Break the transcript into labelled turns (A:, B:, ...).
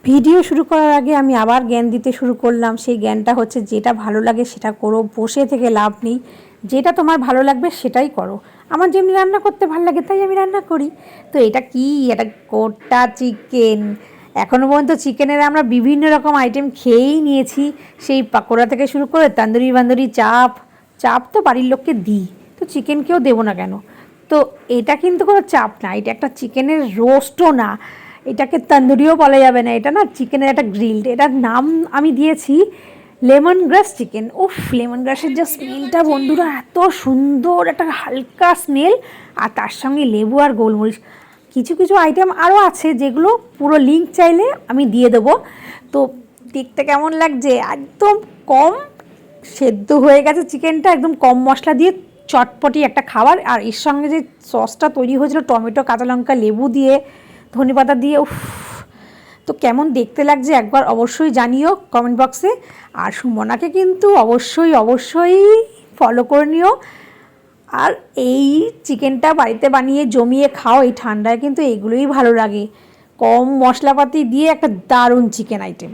A: Video শুরু করার আগে আমি আবার জ্ঞান দিতে শুরু করলাম। সেই জ্ঞানটা হচ্ছে, যেটা ভালো লাগে সেটা করো, বসে থেকে লাভ নেই। যেটা তোমার ভালো লাগবে সেটাই করো। আমার যেমনি রান্না করতে ভালো লাগে তাই আমি রান্না করি। তো এটা কি, এটা গোটা চিকেন। এখনও পর্যন্ত চিকেনের আমরা বিভিন্ন রকম আইটেম খেয়েই নিয়েছি, সেই পাকোড়া থেকে শুরু করে তন্দুরি বান্দুরি, চাপ চাপ তো বাড়ির লোককে দিই, তো চিকেনকেও দেবো না কেন? তো এটা কিন্তু কোনো চাপ না, এটা একটা চিকেনের রোস্টও না, এটাকে তন্দুরিও বলা যাবে না, এটা না চিকেনের একটা গ্রিলড। এটার নাম আমি দিয়েছি লেমন গ্রাস চিকেন। উফ, লেমন গ্রাসের যে স্মেলটা বন্ধুরা, এত সুন্দর একটা হালকা স্মেল, আর তার সঙ্গে লেবু আর গোলমরিচ। কিছু কিছু আইটেম আরও আছে যেগুলো পুরো লিঙ্ক চাইলে আমি দিয়ে দেবো। তো দেখতে কেমন লাগছে, একদম কম সেদ্ধ হয়ে গেছে চিকেনটা, একদম কম মশলা দিয়ে চটপটি একটা খাবার। আর এর সঙ্গে যে সসটা তৈরি হয়েছিল টমেটো, কাঁচা লঙ্কা, লেবু দিয়ে, ধনেপাতা দিয়ে, উফ, তো কেমন দেখতে লাগছে একবার অবশ্যই জানিও কমেন্ট বক্সে। আর সুমনাকে কিন্তু অবশ্যই অবশ্যই ফলো করে নিও। আর এই চিকেনটা বাড়িতে বানিয়ে জমিয়ে খাও, এই ঠান্ডায় কিন্তু এগুলোই ভালো লাগে, কম মশলাপাতি দিয়ে একটা দারুণ চিকেন আইটেম।